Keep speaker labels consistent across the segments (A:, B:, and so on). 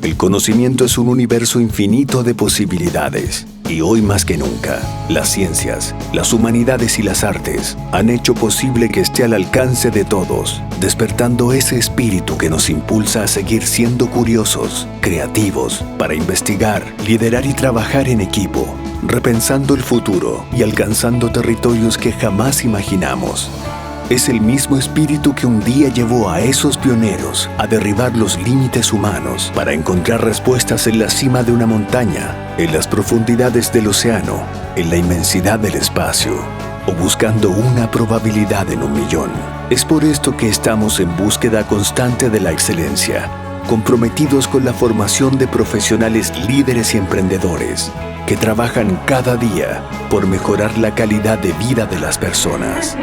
A: El conocimiento es un universo infinito de posibilidades. Y hoy más que nunca, las ciencias, las humanidades y las artes han hecho posible que esté al alcance de todos, despertando ese espíritu que nos impulsa a seguir siendo curiosos, creativos, para investigar, liderar y trabajar en equipo, repensando el futuro y alcanzando territorios que jamás imaginamos. Es el mismo espíritu que un día llevó a esos pioneros a derribar los límites humanos para encontrar respuestas en la cima de una montaña, en las profundidades del océano, en la inmensidad del espacio, o buscando una probabilidad en 1.000.000. Es por esto que estamos en búsqueda constante de la excelencia, comprometidos con la formación de profesionales líderes y emprendedores que trabajan cada día por mejorar la calidad de vida de las personas.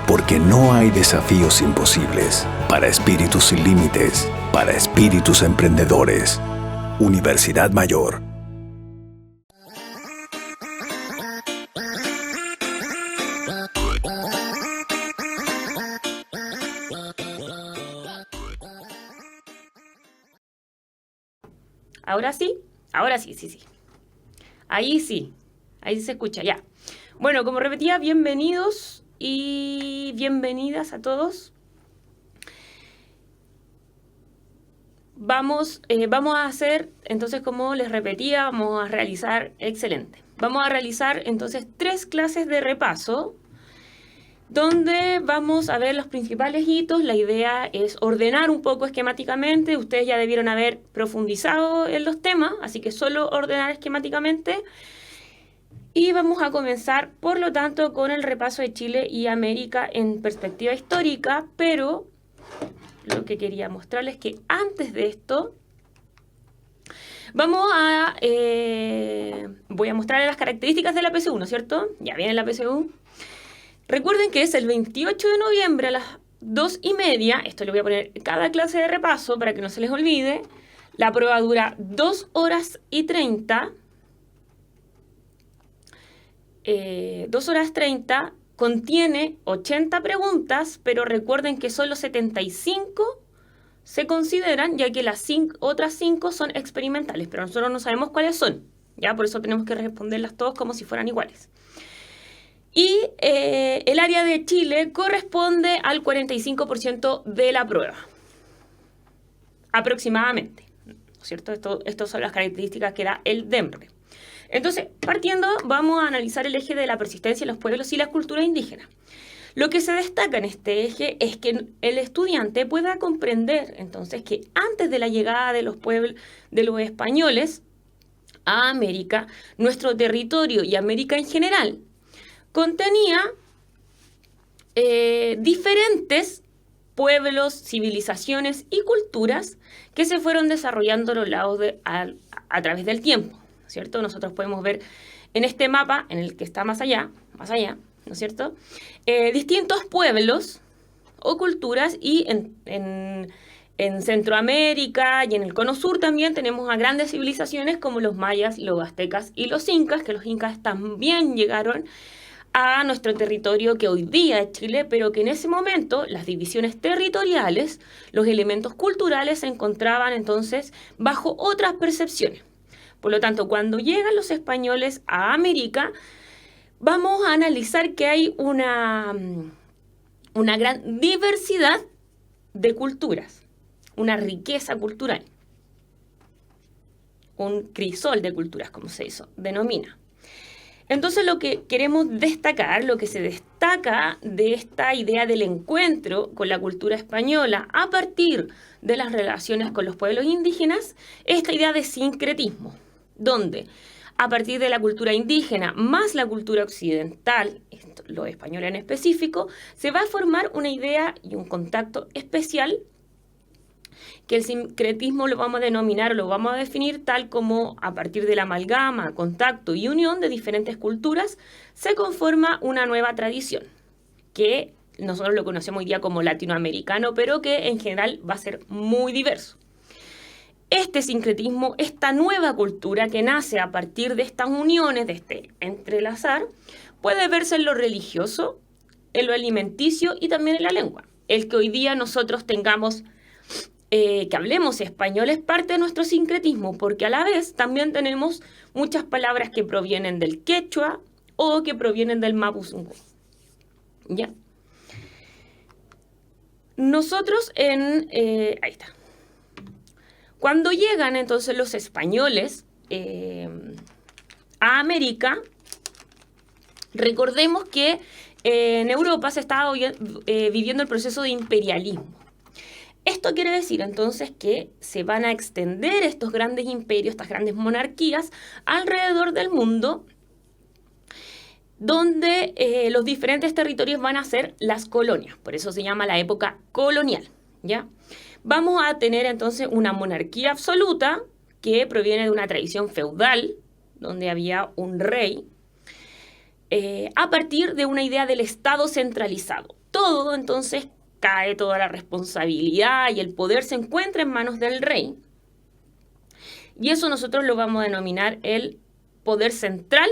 A: Porque no hay desafíos imposibles para espíritus sin límites, para espíritus emprendedores. Universidad Mayor.
B: Ahora sí, sí. Ahí sí se escucha, ya. Bueno, como repetía, bienvenidos y bienvenidas a todos. Vamos a hacer, entonces, como les repetía, vamos a realizar entonces 3 clases de repaso, donde vamos a ver los principales hitos. La idea es ordenar un poco esquemáticamente. Ustedes ya debieron haber profundizado en los temas, así que solo ordenar esquemáticamente. Y vamos a comenzar, por lo tanto, con el repaso de Chile y América en perspectiva histórica, pero lo que quería mostrarles es que antes de esto voy a mostrarles las características de la PSU, ¿no es cierto? Ya viene la PSU. Recuerden que es el 28 de noviembre a las 2:30. Esto le voy a poner cada clase de repaso para que no se les olvide. La prueba dura 2 horas y 30. 2 horas 30, contiene 80 preguntas, pero recuerden que solo 75 se consideran, ya que las otras 5 son experimentales, pero nosotros no sabemos cuáles son, ¿ya? Por eso tenemos que responderlas todos como si fueran iguales. Y el área de Chile corresponde al 45% de la prueba, aproximadamente, ¿no es cierto? Estas son las características que da el DEMRE. Entonces, partiendo, vamos a analizar el eje de la persistencia en los pueblos y las culturas indígenas. Lo que se destaca en este eje es que el estudiante pueda comprender, entonces, que antes de la llegada de los pueblos, de los españoles a América, nuestro territorio y América en general contenía diferentes pueblos, civilizaciones y culturas que se fueron desarrollando a lo largo a través del tiempo, ¿no es cierto? Nosotros podemos ver en este mapa, en el que está más allá, ¿no es cierto? Distintos pueblos o culturas, y en Centroamérica y en el Cono Sur también tenemos a grandes civilizaciones como los mayas, los aztecas y los incas, que los incas también llegaron a nuestro territorio que hoy día es Chile, pero que en ese momento las divisiones territoriales, los elementos culturales se encontraban entonces bajo otras percepciones. Por lo tanto, cuando llegan los españoles a América, vamos a analizar que hay una gran diversidad de culturas, una riqueza cultural, un crisol de culturas, como se denomina. Entonces, lo que queremos destacar, lo que se destaca de esta idea del encuentro con la cultura española a partir de las relaciones con los pueblos indígenas, es esta idea de sincretismo, donde a partir de la cultura indígena más la cultura occidental, los españoles en específico, se va a formar una idea y un contacto especial que el sincretismo lo vamos a denominar, o lo vamos a definir tal como a partir de la amalgama, contacto y unión de diferentes culturas, se conforma una nueva tradición, que nosotros lo conocemos hoy día como latinoamericano, pero que en general va a ser muy diverso. Este sincretismo, esta nueva cultura que nace a partir de estas uniones, de este entrelazar, puede verse en lo religioso, en lo alimenticio y también en la lengua. El que hoy día nosotros tengamos que hablemos español es parte de nuestro sincretismo, porque a la vez también tenemos muchas palabras que provienen del quechua o que provienen del mapuzungún. ¿Ya? Nosotros ahí está. Cuando llegan entonces los españoles a América, recordemos que en Europa se estaba viviendo el proceso de imperialismo. Esto quiere decir entonces que se van a extender estos grandes imperios, estas grandes monarquías alrededor del mundo, donde los diferentes territorios van a ser las colonias. Por eso se llama la época colonial, ¿ya? Vamos a tener entonces una monarquía absoluta que proviene de una tradición feudal, donde había un rey, a partir de una idea del Estado centralizado. Todo entonces cae, toda la responsabilidad y el poder se encuentra en manos del rey. Y eso nosotros lo vamos a denominar el poder central,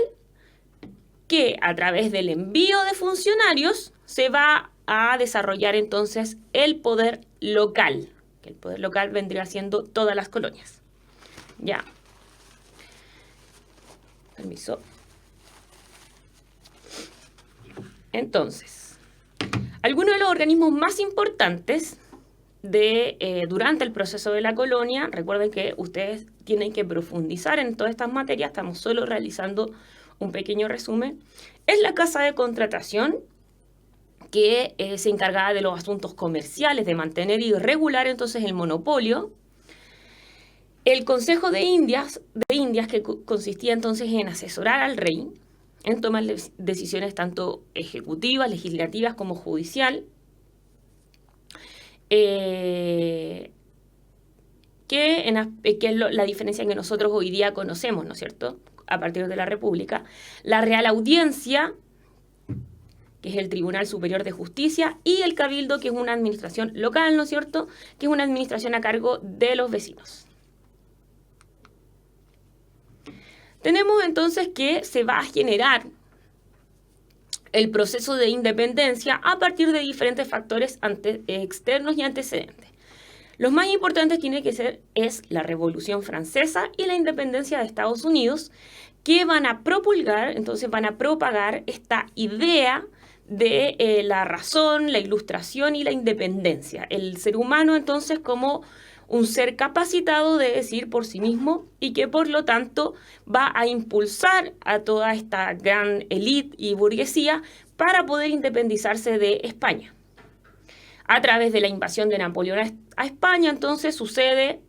B: que a través del envío de funcionarios se va a desarrollar entonces el poder local, que el poder local vendría siendo todas las colonias. Ya. Permiso. Entonces, algunos de los organismos más importantes durante el proceso de la colonia, recuerden que ustedes tienen que profundizar en todas estas materias, estamos solo realizando un pequeño resumen, es la Casa de Contratación, que se encargaba de los asuntos comerciales, de mantener y regular entonces el monopolio. El Consejo de Indias, que consistía entonces en asesorar al rey, en tomar decisiones tanto ejecutivas, legislativas como judicial, que es la diferencia que nosotros hoy día conocemos, ¿no es cierto?, a partir de la República. La Real Audiencia, que es el Tribunal Superior de Justicia, y el Cabildo, que es una administración local, ¿no es cierto?, que es una administración a cargo de los vecinos. Tenemos entonces que se va a generar el proceso de independencia a partir de diferentes factores externos y antecedentes. Los más importantes tienen que ser la Revolución Francesa y la independencia de Estados Unidos, que van a promulgar, entonces van a propagar esta idea de la razón, la ilustración y la independencia. El ser humano entonces como un ser capacitado de decir por sí mismo y que por lo tanto va a impulsar a toda esta gran élite y burguesía para poder independizarse de España. A través de la invasión de Napoleón a España, entonces sucede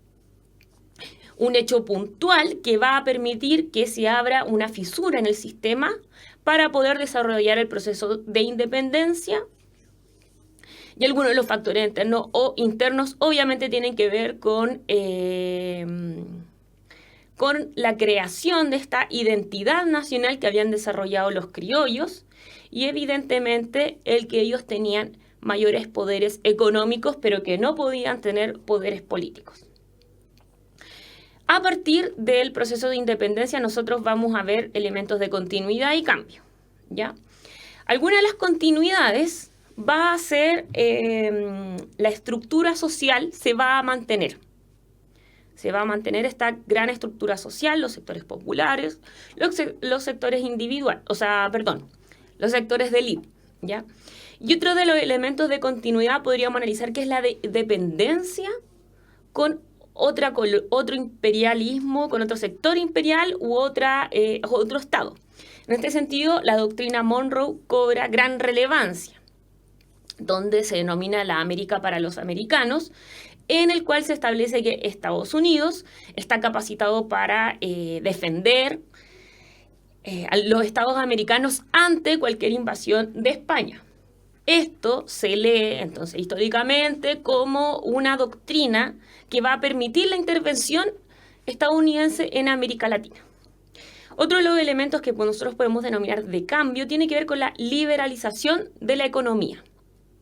B: un hecho puntual que va a permitir que se abra una fisura en el sistema para poder desarrollar el proceso de independencia. Y algunos de los factores internos obviamente tienen que ver con la creación de esta identidad nacional que habían desarrollado los criollos y evidentemente el que ellos tenían mayores poderes económicos, pero que no podían tener poderes políticos. A partir del proceso de independencia nosotros vamos a ver elementos de continuidad y cambio, ¿ya? Algunas de las continuidades va a ser la estructura social se va a mantener. Se va a mantener esta gran estructura social, los sectores populares, los sectores individuales, los sectores de élite, ¿ya? Y otro de los elementos de continuidad podríamos analizar que es la dependencia con otro imperialismo, con otro sector imperial u otro Estado. En este sentido, la doctrina Monroe cobra gran relevancia, donde se denomina la América para los americanos, en el cual se establece que Estados Unidos está capacitado para defender a los estados americanos ante cualquier invasión de España. Esto se lee, entonces, históricamente como una doctrina que va a permitir la intervención estadounidense en América Latina. Otro de los elementos que nosotros podemos denominar de cambio tiene que ver con la liberalización de la economía.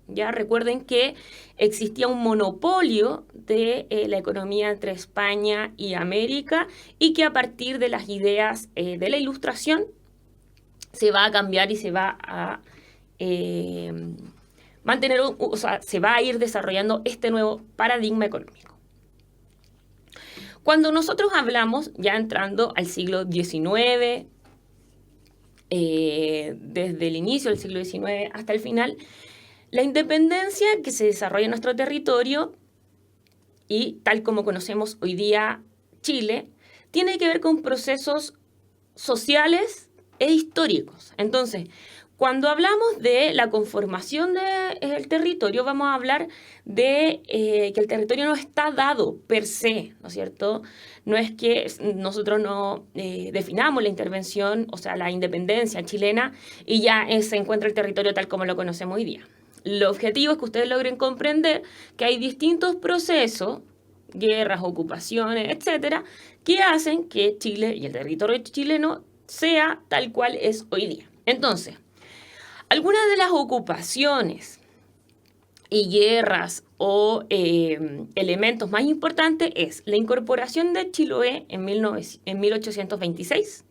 B: Ya recuerden que existía un monopolio de la economía entre España y América y que a partir de las ideas de la Ilustración se va a cambiar y se va a se va a ir desarrollando este nuevo paradigma económico. Cuando nosotros hablamos, ya entrando al siglo XIX, desde el inicio del siglo XIX hasta el final, la independencia que se desarrolla en nuestro territorio y tal como conocemos hoy día Chile, tiene que ver con procesos sociales e históricos. Entonces, cuando hablamos de la conformación del territorio, vamos a hablar de que el territorio no está dado per se, ¿no es cierto? No es que nosotros no definamos la intervención, o sea, la independencia chilena, y ya se encuentra el territorio tal como lo conocemos hoy día. El objetivo es que ustedes logren comprender que hay distintos procesos, guerras, ocupaciones, etcétera, que hacen que Chile y el territorio chileno sea tal cual es hoy día. Entonces, algunas de las ocupaciones y guerras o elementos más importantes es la incorporación de Chiloé en 1826,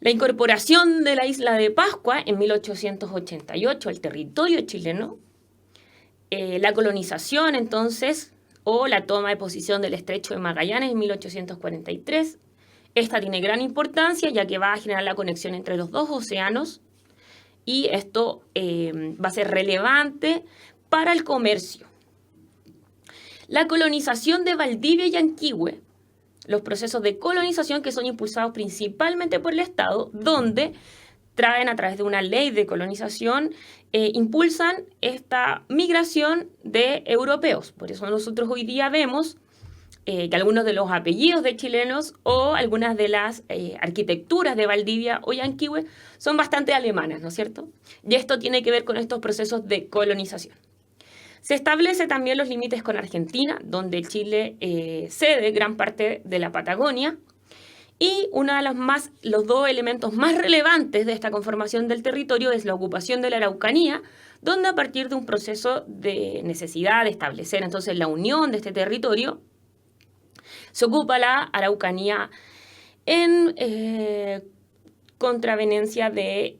B: la incorporación de la isla de Pascua en 1888 al territorio chileno, la colonización entonces o la toma de posición del Estrecho de Magallanes en 1843. Esta tiene gran importancia ya que va a generar la conexión entre los dos océanos y esto va a ser relevante para el comercio. La colonización de Valdivia y Yanquihue, los procesos de colonización que son impulsados principalmente por el Estado, donde traen a través de una ley de colonización, impulsan esta migración de europeos. Por eso nosotros hoy día vemos que algunos de los apellidos de chilenos o algunas de las arquitecturas de Valdivia o Yanquihue son bastante alemanas, ¿no es cierto? Y esto tiene que ver con estos procesos de colonización. Se establece también los límites con Argentina, donde Chile cede gran parte de la Patagonia. Y uno de los dos elementos más relevantes de esta conformación del territorio es la ocupación de la Araucanía, donde a partir de un proceso de necesidad de establecer entonces la unión de este territorio, se ocupa la Araucanía en contravenencia de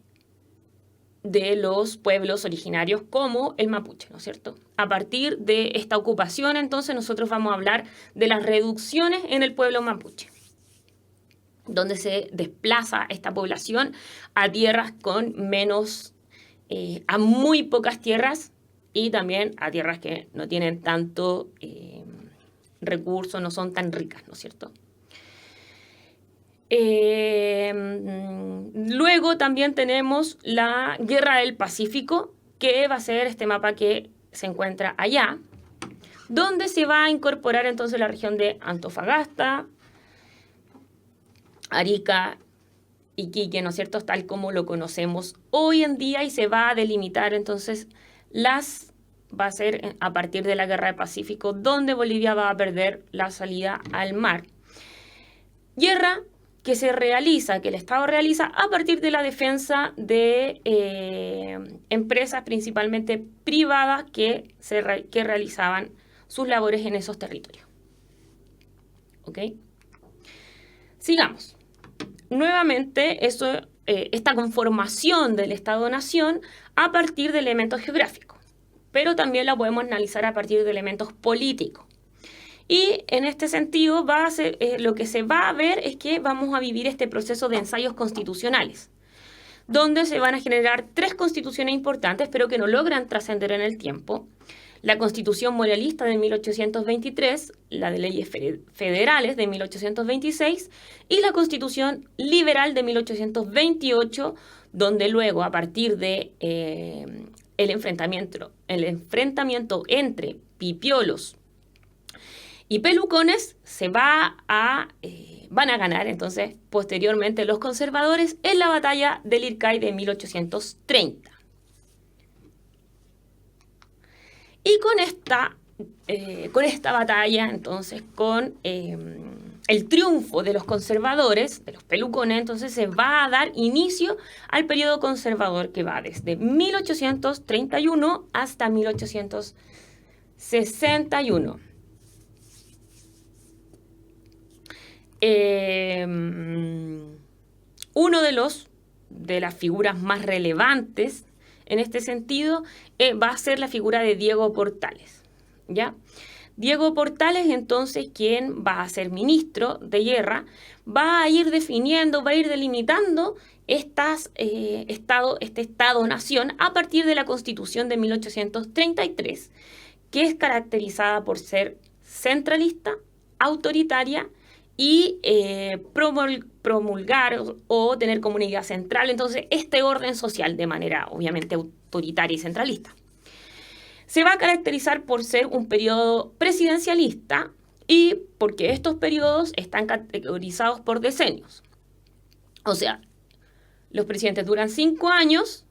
B: los pueblos originarios como el mapuche, ¿no es cierto? A partir de esta ocupación, entonces, nosotros vamos a hablar de las reducciones en el pueblo mapuche, donde se desplaza esta población a tierras con menos, a muy pocas tierras y también a tierras que no tienen tanto recursos, no son tan ricas, ¿no es cierto? Luego también tenemos la Guerra del Pacífico, que va a ser este mapa que se encuentra allá, donde se va a incorporar entonces la región de Antofagasta, Arica, Iquique, ¿no es cierto?, tal como lo conocemos hoy en día, y se va a delimitar entonces va a ser a partir de la Guerra del Pacífico, donde Bolivia va a perder la salida al mar. Guerra que se realiza, que el Estado realiza a partir de la defensa de empresas principalmente privadas que realizaban sus labores en esos territorios. ¿Ok? Sigamos. Nuevamente, esta conformación del Estado-Nación a partir de elementos geográficos, pero también la podemos analizar a partir de elementos políticos. Y en este sentido, lo que se va a ver es que vamos a vivir este proceso de ensayos constitucionales, donde se van a generar 3 constituciones importantes, pero que no logran trascender en el tiempo. La Constitución Moralista de 1823, la de leyes federales de 1826 y la Constitución Liberal de 1828, donde luego, a partir de el enfrentamiento entre pipiolos y pelucones, van a ganar entonces posteriormente los conservadores en la batalla del Ircay de 1830. Y con esta batalla, entonces, con el triunfo de los conservadores, de los pelucones, entonces se va a dar inicio al periodo conservador que va desde 1831 hasta 1861. Uno de las figuras más relevantes en este sentido va a ser la figura de Diego Portales, ¿ya? Diego Portales, entonces, quien va a ser ministro de Guerra, va a ir definiendo, va a ir delimitando este Estado-nación a partir de la Constitución de 1833, que es caracterizada por ser centralista, autoritaria y promulgar o tener como una idea central, entonces, este orden social de manera obviamente autoritaria y centralista. Se va a caracterizar por ser un periodo presidencialista y porque estos periodos están categorizados por decenios. O sea, los presidentes duran 5 años,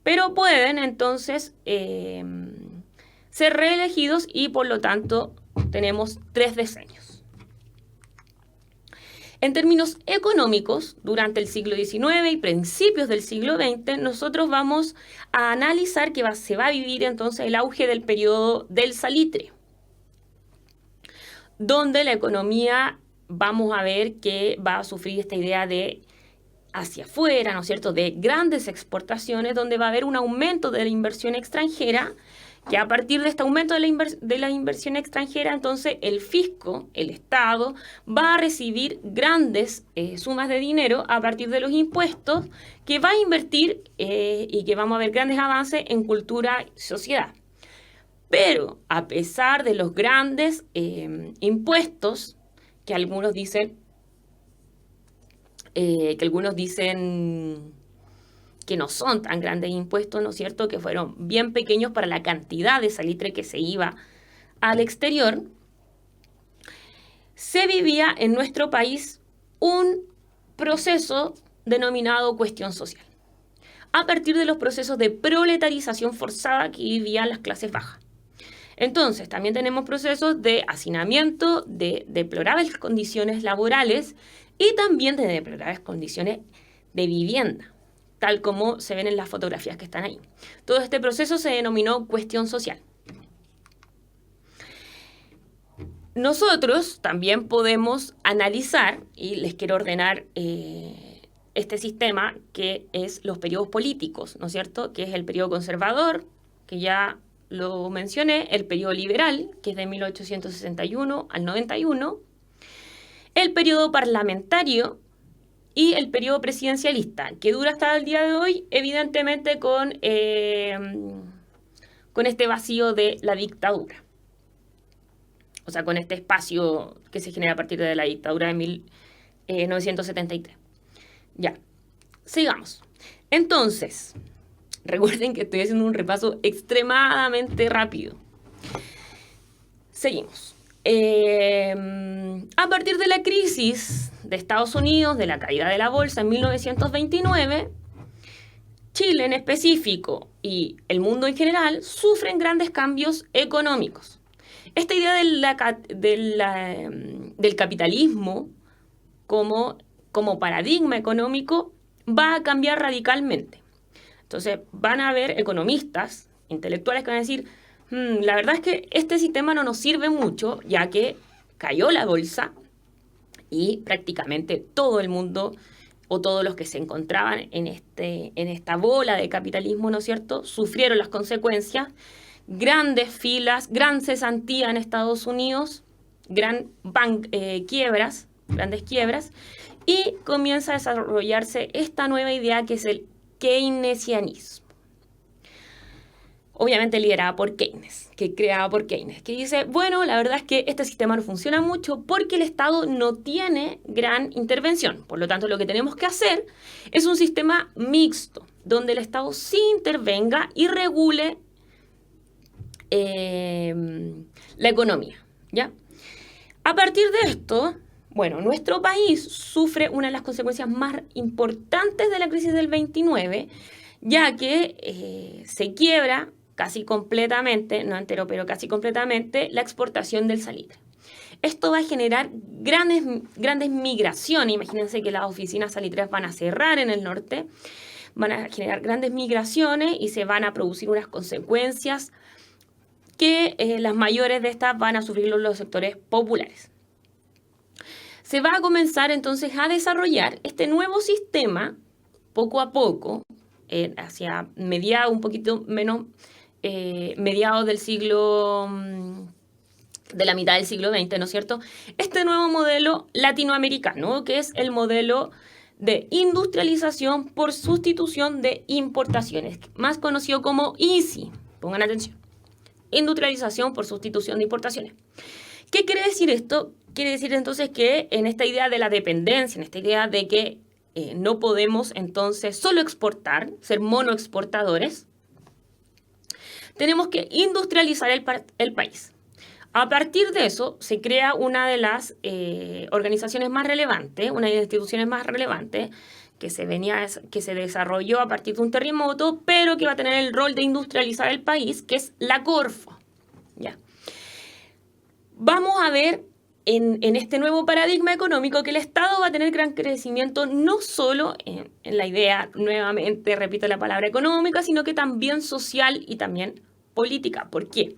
B: pero pueden entonces ser reelegidos y por lo tanto tenemos 3 decenios. En términos económicos, durante el siglo XIX y principios del siglo XX, nosotros vamos a analizar que se va a vivir entonces el auge del periodo del salitre, donde la economía vamos a ver que va a sufrir esta idea de hacia afuera, ¿no es cierto?, de grandes exportaciones, donde va a haber un aumento de la inversión extranjera, que a partir de este aumento de la inversión extranjera, entonces el fisco, el Estado, va a recibir grandes sumas de dinero a partir de los impuestos que va a invertir y que vamos a ver grandes avances en cultura y sociedad. Pero a pesar de los grandes impuestos, que algunos dicen que no son tan grandes impuestos, ¿no es cierto?, que fueron bien pequeños para la cantidad de salitre que se iba al exterior, se vivía en nuestro país un proceso denominado cuestión social, a partir de los procesos de proletarización forzada que vivían las clases bajas. Entonces, también tenemos procesos de hacinamiento, de deplorables condiciones laborales y también de deplorables condiciones de vivienda, tal como se ven en las fotografías que están ahí. Todo este proceso se denominó cuestión social. Nosotros también podemos analizar, y les quiero ordenar este sistema, que es los periodos políticos, ¿no es cierto?, que es el periodo conservador, que ya lo mencioné, el periodo liberal, que es de 1861 al 91, el periodo parlamentario, y el periodo presidencialista, que dura hasta el día de hoy, evidentemente con este vacío de la dictadura. O sea, con este espacio que se genera a partir de la dictadura de 1973. Ya, sigamos. Entonces, recuerden que estoy haciendo un repaso extremadamente rápido. Seguimos. A partir de la crisis de Estados Unidos, de la caída de la bolsa en 1929, Chile en específico y el mundo en general sufren grandes cambios económicos. Esta idea del capitalismo como paradigma económico va a cambiar radicalmente. Entonces van a haber economistas, intelectuales que van a decir, la verdad es que este sistema no nos sirve mucho, ya que cayó la bolsa y prácticamente todo el mundo o todos los que se encontraban en esta bola de capitalismo, ¿no es cierto?, sufrieron las consecuencias, grandes filas, gran cesantía en Estados Unidos, grandes quiebras, y comienza a desarrollarse esta nueva idea que es el keynesianismo. Obviamente liderada por Keynes, creada por Keynes, que dice, bueno, la verdad es que este sistema no funciona mucho porque el Estado no tiene gran intervención. Por lo tanto, lo que tenemos que hacer es un sistema mixto, donde el Estado sí intervenga y regule la economía, ¿ya? A partir de esto, bueno, nuestro país sufre una de las consecuencias más importantes de la crisis del 29, ya que se quiebra casi completamente, no entero, pero casi completamente, la exportación del salitre. Esto va a generar grandes migraciones. Imagínense que las oficinas salitreras van a cerrar en el norte, van a generar grandes migraciones y se van a producir unas consecuencias que las mayores de estas van a sufrir los sectores populares. Se va a comenzar entonces a desarrollar este nuevo sistema poco a poco, hacia mediados, un poquito menos, mediados del siglo de la mitad del siglo XX, ¿no es cierto? Este nuevo modelo latinoamericano, que es el modelo de industrialización por sustitución de importaciones, más conocido como ISI. Pongan atención. Industrialización por sustitución de importaciones. ¿Qué quiere decir esto? Quiere decir entonces que en esta idea de la dependencia, en esta idea de que no podemos entonces solo exportar, ser monoexportadores, tenemos que industrializar el país. A partir de eso se crea una de las organizaciones más relevantes, una de las instituciones más relevantes que se desarrolló a partir de un terremoto, pero que va a tener el rol de industrializar el país, que es la Corfo. ¿Ya? Vamos a ver en este nuevo paradigma económico que el Estado va a tener gran crecimiento, no solo en la idea, nuevamente repito la palabra económica, sino que también social y también política. ¿Por qué?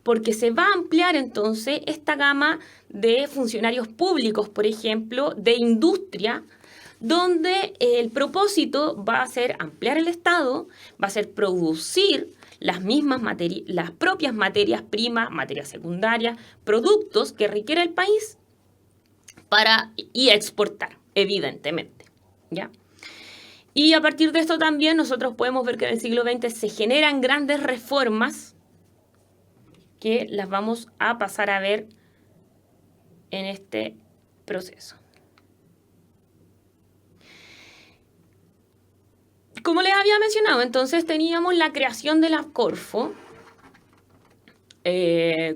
B: Porque se va a ampliar entonces esta gama de funcionarios públicos, por ejemplo, de industria, donde el propósito va a ser ampliar el Estado, va a ser producir las propias materias primas, materias secundarias, productos que requiere el país y exportar, evidentemente, ¿ya? Y a partir de esto también nosotros podemos ver que en el siglo XX se generan grandes reformas que las vamos a pasar a ver en este proceso. Como les había mencionado, entonces teníamos la creación de la Corfo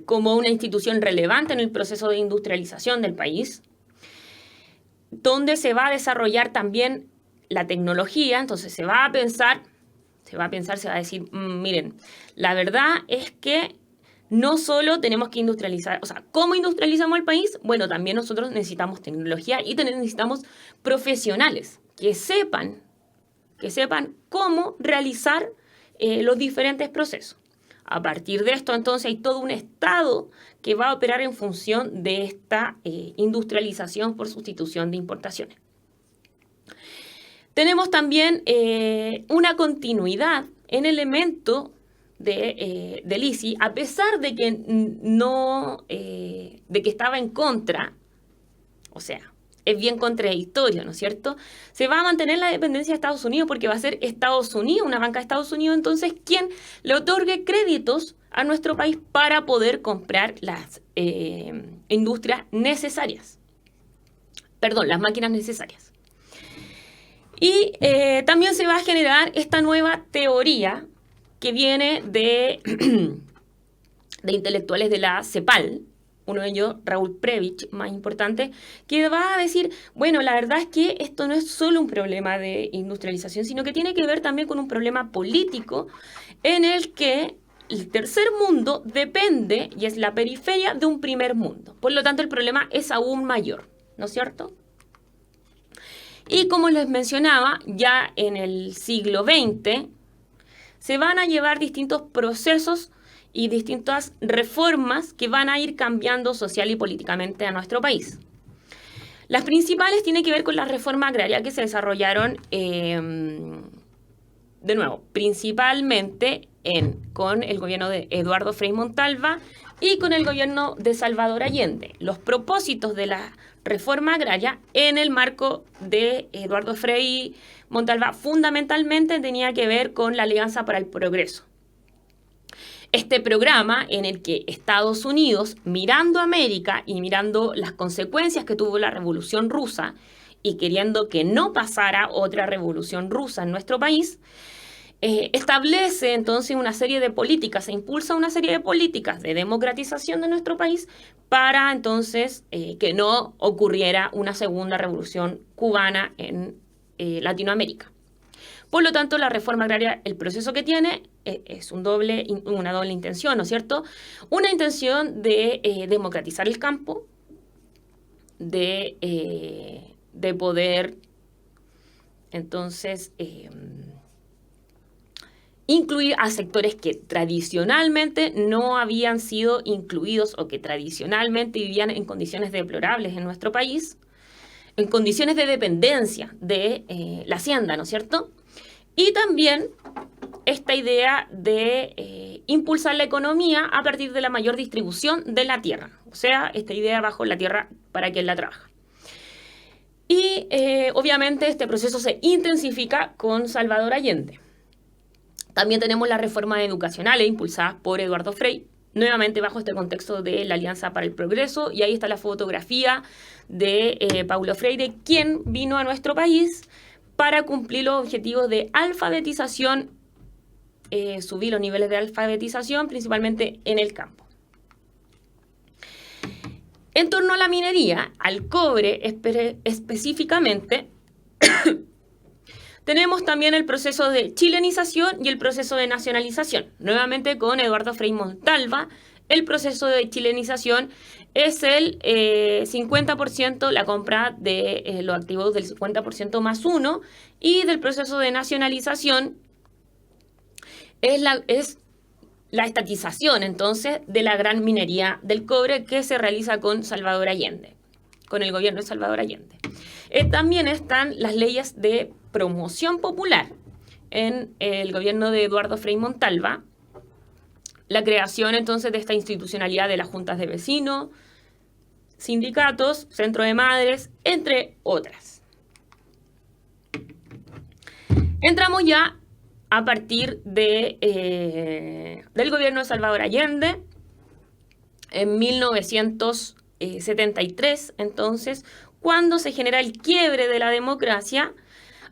B: como una institución relevante en el proceso de industrialización del país, donde se va a desarrollar también la tecnología. Entonces se va a decir, miren, la verdad es que no solo tenemos que industrializar, o sea, ¿cómo industrializamos el país? Bueno, también nosotros necesitamos tecnología y necesitamos profesionales que sepan cómo realizar los diferentes procesos. A partir de esto, entonces, hay todo un Estado que va a operar en función de esta industrialización por sustitución de importaciones. Tenemos también una continuidad en el elemento del ISI, a pesar de que de que estaba en contra, o sea, es bien contradictorio, ¿no es cierto? Se va a mantener la dependencia de Estados Unidos porque va a ser Estados Unidos, una banca de Estados Unidos, entonces, quien le otorgue créditos a nuestro país para poder comprar las industrias necesarias. Perdón, las máquinas necesarias. Y también se va a generar esta nueva teoría que viene de intelectuales de la CEPAL, uno de ellos, Raúl Prebisch, más importante, que va a decir, bueno, la verdad es que esto no es solo un problema de industrialización, sino que tiene que ver también con un problema político en el que el tercer mundo depende y es la periferia de un primer mundo. Por lo tanto, el problema es aún mayor, ¿no es cierto? Y como les mencionaba, ya en el siglo XX se van a llevar distintos procesos y distintas reformas que van a ir cambiando social y políticamente a nuestro país. Las principales tienen que ver con la reforma agraria que se desarrollaron, de nuevo, principalmente con el gobierno de Eduardo Frei Montalva y con el gobierno de Salvador Allende. Los propósitos de la reforma agraria en el marco de Eduardo Frei Montalva fundamentalmente tenía que ver con la Alianza para el Progreso. Este programa en el que Estados Unidos, mirando a América y mirando las consecuencias que tuvo la Revolución Rusa y queriendo que no pasara otra Revolución Rusa en nuestro país, establece entonces una serie de políticas, se impulsa una serie de políticas de democratización de nuestro país para entonces que no ocurriera una segunda revolución cubana en Latinoamérica. Por lo tanto, la reforma agraria, el proceso que tiene es una doble intención, ¿no es cierto? Una intención de democratizar el campo, de poder, entonces, incluir a sectores que tradicionalmente no habían sido incluidos o que tradicionalmente vivían en condiciones deplorables en nuestro país, en condiciones de dependencia de la hacienda, ¿no es cierto? Y también esta idea de impulsar la economía a partir de la mayor distribución de la tierra. O sea, esta idea bajo la tierra para quien la trabaja. Y obviamente este proceso se intensifica con Salvador Allende. También tenemos las reformas educacionales impulsadas por Eduardo Frei, nuevamente bajo este contexto de la Alianza para el Progreso. Y ahí está la fotografía de Paulo Freire, quien vino a nuestro país para cumplir los objetivos de alfabetización, subir los niveles de alfabetización, principalmente en el campo. En torno a la minería, al cobre específicamente, tenemos también el proceso de chilenización y el proceso de nacionalización. Nuevamente con Eduardo Frei Montalva, el proceso de chilenización es el 50%, la compra de los activos del 50% más 1, y del proceso de nacionalización es la estatización, entonces, de la gran minería del cobre que se realiza con Salvador Allende, con el gobierno de Salvador Allende. También están las leyes de promoción popular en el gobierno de Eduardo Frei Montalva, la creación entonces de esta institucionalidad de las juntas de vecinos, sindicatos, centro de madres, entre otras. Entramos ya a partir del gobierno de Salvador Allende, en 1973, entonces, cuando se genera el quiebre de la democracia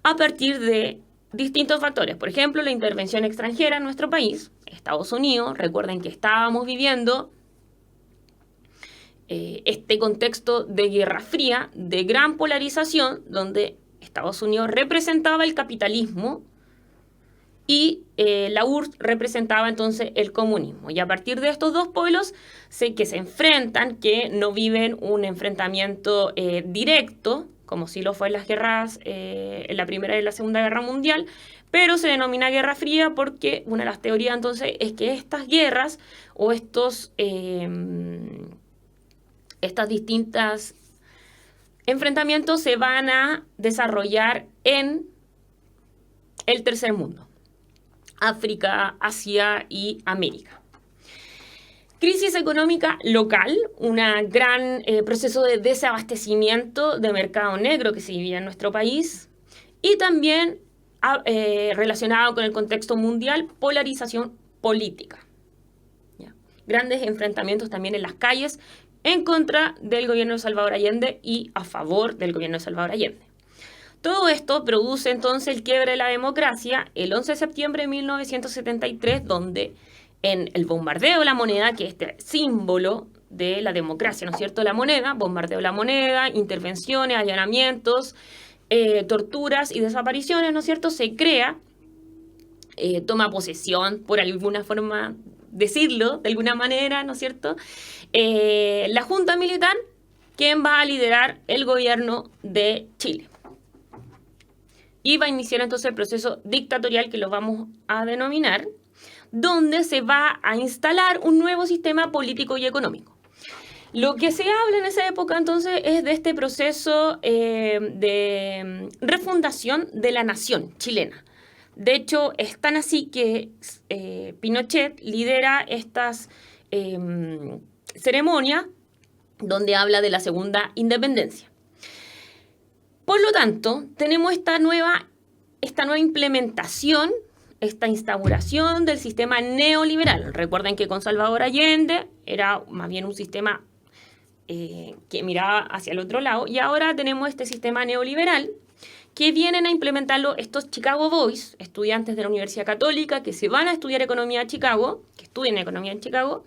B: a partir de distintos factores. Por ejemplo, la intervención extranjera en nuestro país, Estados Unidos. Recuerden que estábamos viviendo este contexto de Guerra Fría, de gran polarización, donde Estados Unidos representaba el capitalismo y la URSS representaba entonces el comunismo. Y a partir de estos dos pueblos que se enfrentan, que no viven un enfrentamiento directo, como sí lo fue en las guerras, en la Primera y la Segunda Guerra Mundial, pero se denomina Guerra Fría porque una de las teorías entonces es que estas guerras o estas distintas enfrentamientos se van a desarrollar en el tercer mundo. África, Asia y América. Crisis económica local, un gran proceso de desabastecimiento de mercado negro que se vivía en nuestro país, y también relacionado con el contexto mundial, polarización política. ¿Ya? Grandes enfrentamientos también en las calles en contra del gobierno de Salvador Allende y a favor del gobierno de Salvador Allende. Todo esto produce entonces el quiebre de la democracia el 11 de septiembre de 1973, donde en el bombardeo de la moneda, que es este símbolo de la democracia, ¿no es cierto? La moneda, bombardeo de la moneda, intervenciones, allanamientos, torturas y desapariciones, ¿no es cierto? Se crea, toma posesión, por alguna forma decirlo, de alguna manera, ¿no es cierto? La Junta Militar, quien va a liderar el gobierno de Chile. Y va a iniciar entonces el proceso dictatorial que lo vamos a denominar, donde se va a instalar un nuevo sistema político y económico. Lo que se habla en esa época entonces es de este proceso de refundación de la nación chilena. De hecho, es tan así que Pinochet lidera estas ceremonias donde habla de la segunda independencia. Por lo tanto, tenemos esta nueva implementación, esta instauración del sistema neoliberal. Recuerden que con Salvador Allende era más bien un sistema que miraba hacia el otro lado, y ahora tenemos este sistema neoliberal que vienen a implementarlo estos Chicago Boys, estudiantes de la Universidad Católica que se van a estudiar economía a Chicago, que estudian economía en Chicago,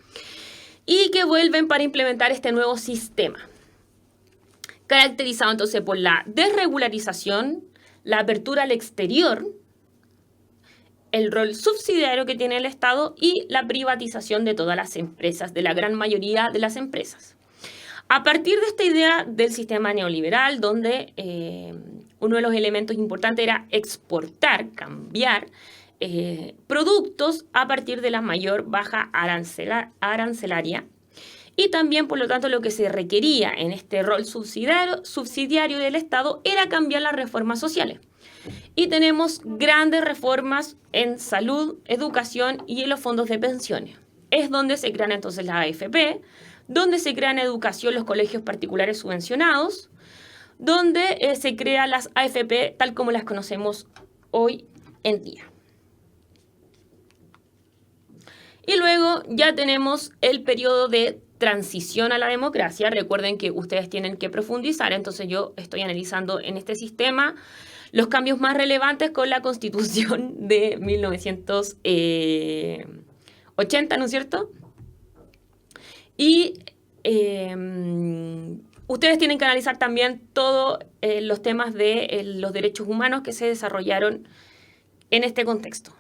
B: y que vuelven para implementar este nuevo sistema, caracterizado entonces por la desregularización, la apertura al exterior, el rol subsidiario que tiene el Estado y la privatización de todas las empresas, de la gran mayoría de las empresas. A partir de esta idea del sistema neoliberal, donde uno de los elementos importantes era exportar, cambiar productos a partir de la mayor baja arancelaria, y también, por lo tanto, lo que se requería en este rol subsidiario del Estado era cambiar las reformas sociales. Y tenemos grandes reformas en salud, educación y en los fondos de pensiones. Es donde se crean entonces las AFP, donde se crean en educación los colegios particulares subvencionados, donde se crean las AFP tal como las conocemos hoy en día. Y luego ya tenemos el periodo de transición a la democracia. Recuerden que ustedes tienen que profundizar, entonces yo estoy analizando en este sistema los cambios más relevantes con la Constitución de 1980, ¿no es cierto? Y ustedes tienen que analizar también todos los temas de los derechos humanos que se desarrollaron en este contexto,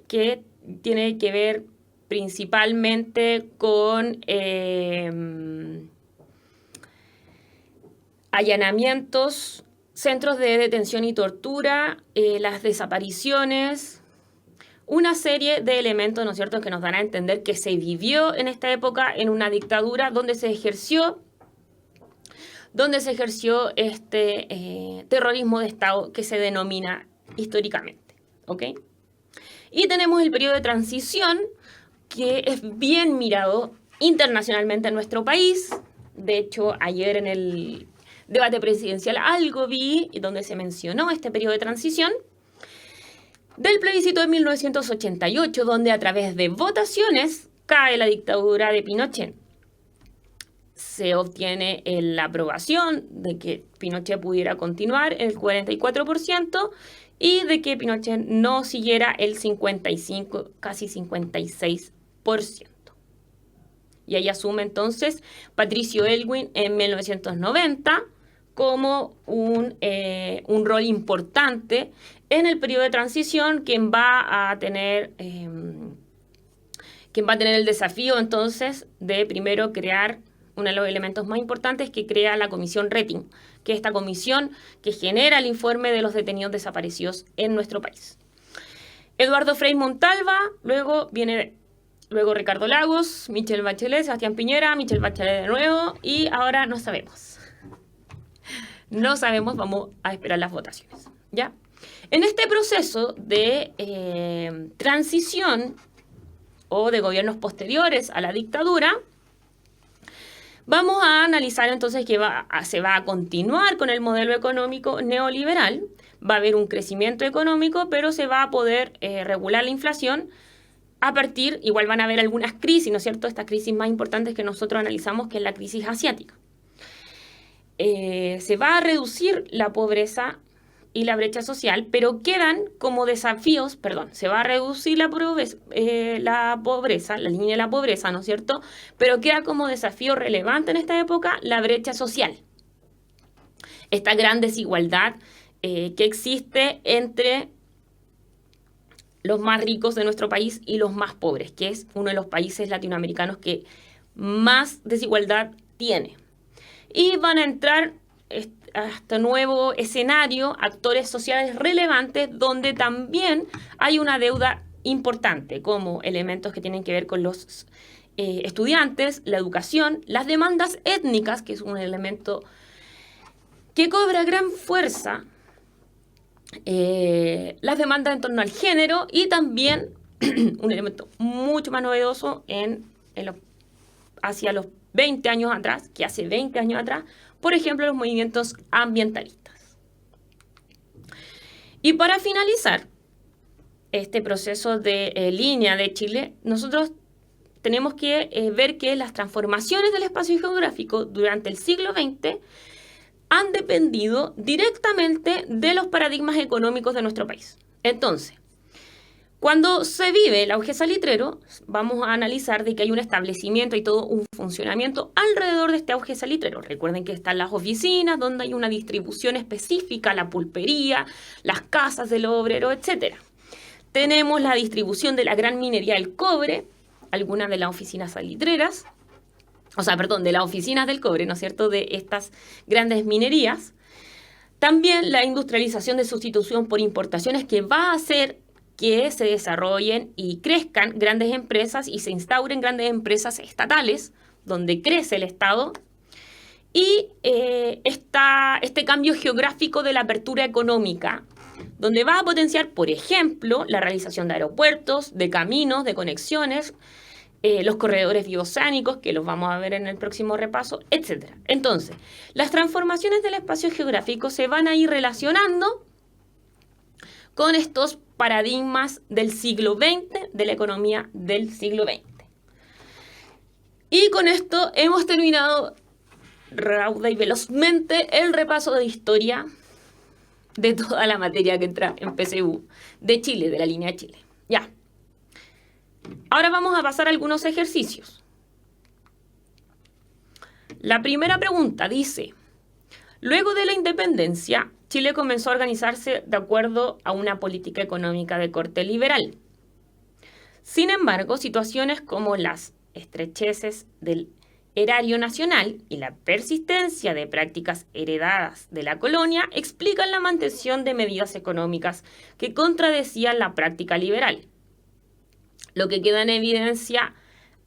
B: que tiene que ver principalmente con allanamientos, centros de detención y tortura, las desapariciones, una serie de elementos, ¿no es cierto?, que nos dan a entender que se vivió en esta época en una dictadura donde se ejerció este terrorismo de Estado que se denomina históricamente, ¿ok? Y tenemos el periodo de transición, que es bien mirado internacionalmente en nuestro país. De hecho, ayer en el debate presidencial algo vi donde se mencionó este periodo de transición del plebiscito de 1988, donde a través de votaciones cae la dictadura de Pinochet. Se obtiene la aprobación de que Pinochet pudiera continuar, el 44%, y de que Pinochet no siguiera el 55, casi 56%. Y ahí asume entonces Patricio Aylwin en 1990 como un rol importante en el periodo de transición, quien va a tener el desafío entonces de primero crear uno de los elementos más importantes, que crea la comisión Rettig, que es esta comisión que genera el informe de los detenidos desaparecidos en nuestro país. Eduardo Frei Montalva, luego Ricardo Lagos, Michelle Bachelet, Sebastián Piñera, Michelle Bachelet de nuevo, y ahora no sabemos. No sabemos, vamos a esperar las votaciones, ¿ya? En este proceso de transición o de gobiernos posteriores a la dictadura, vamos a analizar entonces que se va a continuar con el modelo económico neoliberal, va a haber un crecimiento económico, pero se va a poder regular la inflación a partir, igual van a haber algunas crisis, ¿no es cierto? Estas crisis más importantes que nosotros analizamos, que es la crisis asiática. Se va a reducir la pobreza y la brecha social, pero quedan como desafíos, se va a reducir la pobreza, la línea de la pobreza, ¿no es cierto? Pero queda como desafío relevante en esta época la brecha social. Esta gran desigualdad que existe entre los más ricos de nuestro país y los más pobres, que es uno de los países latinoamericanos que más desigualdad tiene. Y van a entrar a este nuevo escenario actores sociales relevantes donde también hay una deuda importante, como elementos que tienen que ver con los estudiantes, la educación, las demandas étnicas, que es un elemento que cobra gran fuerza, las demandas en torno al género, y también un elemento mucho más novedoso hacia los 20 años atrás, que hace 20 años atrás, por ejemplo, los movimientos ambientalistas. Y para finalizar este proceso de línea de Chile, nosotros tenemos que ver que las transformaciones del espacio geográfico durante el siglo XX han dependido directamente de los paradigmas económicos de nuestro país. Entonces, cuando se vive el auge salitrero, vamos a analizar de que hay un establecimiento y todo un funcionamiento alrededor de este auge salitrero. Recuerden que están las oficinas, donde hay una distribución específica, la pulpería, las casas del obrero, etc. Tenemos la distribución de la gran minería del cobre, algunas de las oficinas salitreras, de las oficinas del cobre, ¿no es cierto?, de estas grandes minerías. También la industrialización de sustitución por importaciones, que va a hacer que se desarrollen y crezcan grandes empresas y se instauren grandes empresas estatales, donde crece el Estado. Y este cambio geográfico de la apertura económica donde va a potenciar, por ejemplo, la realización de aeropuertos, de caminos, de conexiones, los corredores bioceánicos, que los vamos a ver en el próximo repaso, etc. Entonces, las transformaciones del espacio geográfico se van a ir relacionando con estos paradigmas del siglo XX, de la economía del siglo XX. Y con esto hemos terminado rauda y velozmente el repaso de historia de toda la materia que entra en PSU de Chile, de la línea de Chile. Ya. Ahora vamos a pasar a algunos ejercicios. La primera pregunta dice: luego de la independencia, Chile comenzó a organizarse de acuerdo a una política económica de corte liberal. Sin embargo, situaciones como las estrecheces del erario nacional y la persistencia de prácticas heredadas de la colonia explican la mantención de medidas económicas que contradecían la práctica liberal, lo que queda en evidencia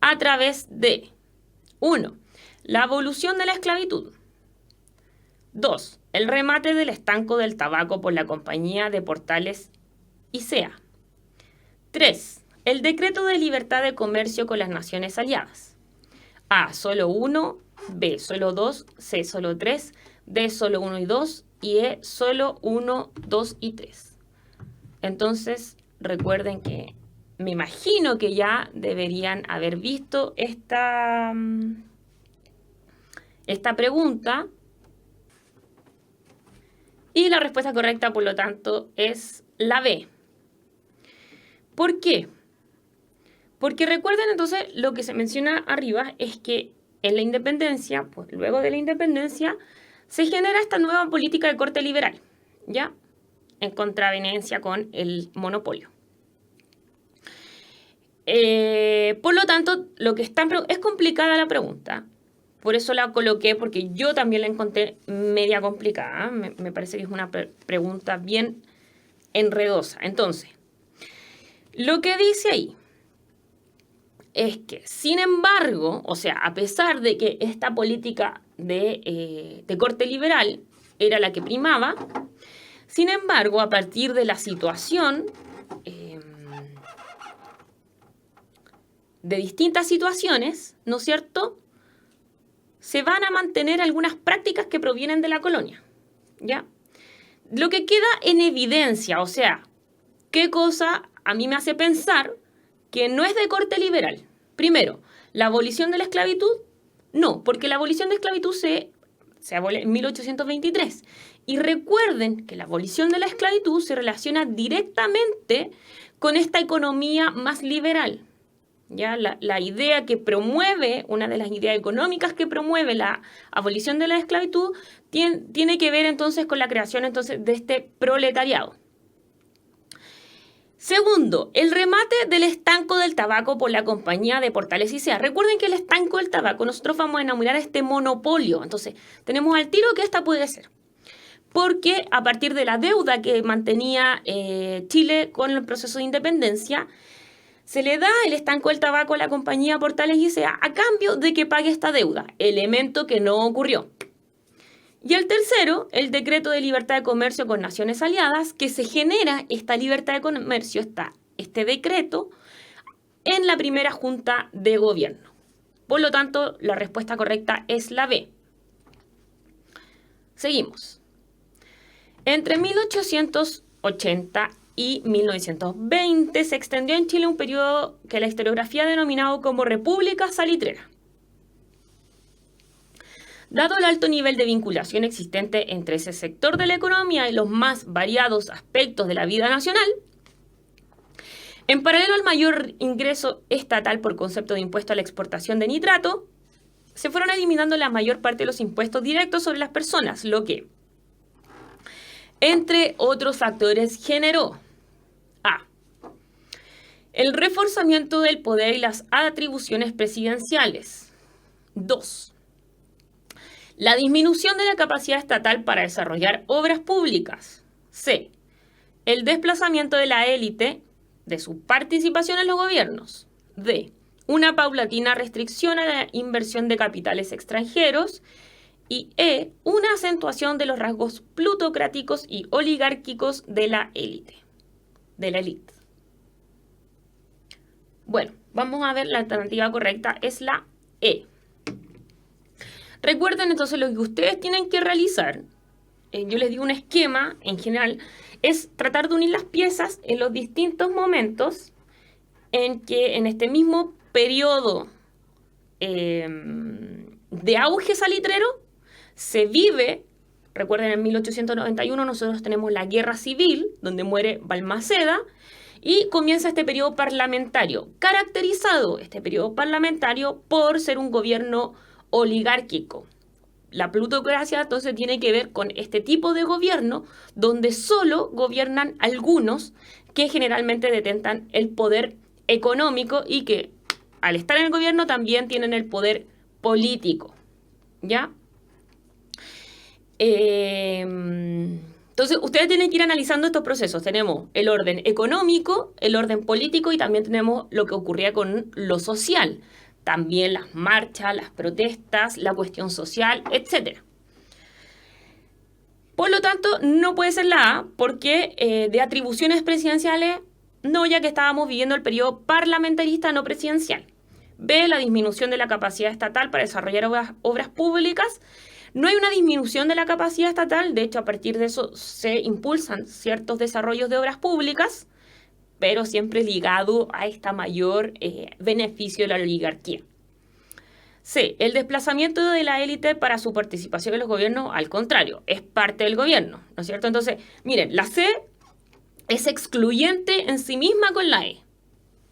B: a través de 1. La abolición de la esclavitud. 2. El remate del estanco del tabaco por la Compañía de Portales y SEA. 3. El decreto de libertad de comercio con las naciones aliadas. A, solo 1, B, solo 2, C, solo 3, D, solo 1 y 2 y E, solo 1, 2 y 3. Entonces, recuerden que me imagino que ya deberían haber visto esta pregunta. Y la respuesta correcta, por lo tanto, es la B. ¿Por qué? Porque recuerden entonces lo que se menciona arriba es que en la independencia, pues luego de la independencia, se genera esta nueva política de corte liberal, ¿ya? En contraveniencia con el monopolio. Por lo tanto, lo que es complicada la pregunta. Por eso la coloqué, porque yo también la encontré media complicada. Me parece que es una pregunta bien enredosa. Entonces, lo que dice ahí es que, sin embargo, o sea, a pesar de que esta política de corte liberal era la que primaba, sin embargo, a partir de la situación, de distintas situaciones, ¿no es cierto?, se van a mantener algunas prácticas que provienen de la colonia, ¿ya? Lo que queda en evidencia, o sea, ¿qué cosa a mí me hace pensar que no es de corte liberal? Primero, ¿la abolición de la esclavitud? No, porque la abolición de la esclavitud se abole en 1823. Y recuerden que la abolición de la esclavitud se relaciona directamente con esta economía más liberal. ¿Ya? La idea que promueve, una de las ideas económicas que promueve la abolición de la esclavitud, tiene que ver entonces con la creación entonces de este proletariado. Segundo, el remate del estanco del tabaco por la Compañía de Portales y SEA. Recuerden que el estanco del tabaco nosotros vamos a enumerar este monopolio. Entonces, tenemos al tiro que esta puede ser. Porque a partir de la deuda que mantenía Chile con el proceso de independencia, se le da el estanco del tabaco a la Compañía Portales y SEA a cambio de que pague esta deuda, elemento que no ocurrió. Y el tercero, el decreto de libertad de comercio con naciones aliadas, que se genera esta libertad de comercio, este decreto, en la primera junta de gobierno. Por lo tanto, la respuesta correcta es la B. Seguimos. Entre 1880 y 1920 se extendió en Chile un periodo que la historiografía ha denominado como República Salitrera. Dado el alto nivel de vinculación existente entre ese sector de la economía y los más variados aspectos de la vida nacional, en paralelo al mayor ingreso estatal por concepto de impuesto a la exportación de nitrato, se fueron eliminando la mayor parte de los impuestos directos sobre las personas, lo que, entre otros factores, generó a. El reforzamiento del poder y las atribuciones presidenciales. 2. La disminución de la capacidad estatal para desarrollar obras públicas. C. El desplazamiento de la élite de su participación en los gobiernos. D. Una paulatina restricción a la inversión de capitales extranjeros. Y E, una acentuación de los rasgos plutocráticos y oligárquicos de la élite. Bueno, vamos a ver, la alternativa correcta es la E. Recuerden entonces lo que ustedes tienen que realizar, yo les digo un esquema en general, es tratar de unir las piezas en los distintos momentos en que en este mismo periodo de auge salitrero se vive. Recuerden, en 1891 nosotros tenemos la Guerra Civil, donde muere Balmaceda, y comienza este periodo parlamentario, caracterizado este periodo parlamentario por ser un gobierno oligárquico. La plutocracia entonces tiene que ver con este tipo de gobierno donde solo gobiernan algunos que generalmente detentan el poder económico y que al estar en el gobierno también tienen el poder político, ¿ya? Entonces, ustedes tienen que ir analizando estos procesos. Tenemos el orden económico, el orden político y también tenemos lo que ocurría con lo social. También las marchas, las protestas, la cuestión social, etc. Por lo tanto, no puede ser la A porque de atribuciones presidenciales, no, ya que estábamos viviendo el periodo parlamentarista no presidencial. B, la disminución de la capacidad estatal para desarrollar obras públicas. No hay una disminución de la capacidad estatal, de hecho a partir de eso se impulsan ciertos desarrollos de obras públicas, pero siempre ligado a este mayor beneficio de la oligarquía. C, el desplazamiento de la élite para su participación en los gobiernos, al contrario, es parte del gobierno, ¿no es cierto? Entonces, miren, la C es excluyente en sí misma con la E.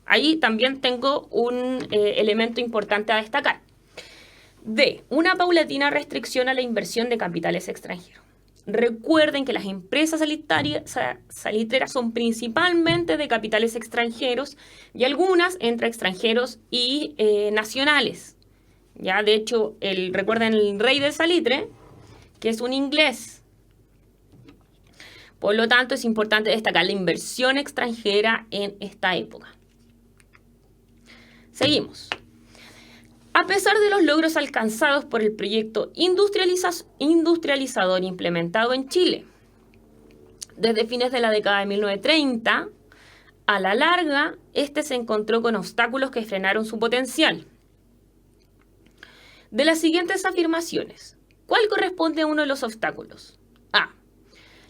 B: Ahí también tengo un elemento importante a destacar. D, una paulatina restricción a la inversión de capitales extranjeros. Recuerden que las empresas salitreras son principalmente de capitales extranjeros y algunas entre extranjeros y nacionales. Ya, de hecho, recuerden el rey del salitre, que es un inglés. Por lo tanto, es importante destacar la inversión extranjera en esta época. Seguimos. A pesar de los logros alcanzados por el proyecto industrializador implementado en Chile, desde fines de la década de 1930, a la larga, este se encontró con obstáculos que frenaron su potencial. De las siguientes afirmaciones, ¿cuál corresponde a uno de los obstáculos? A,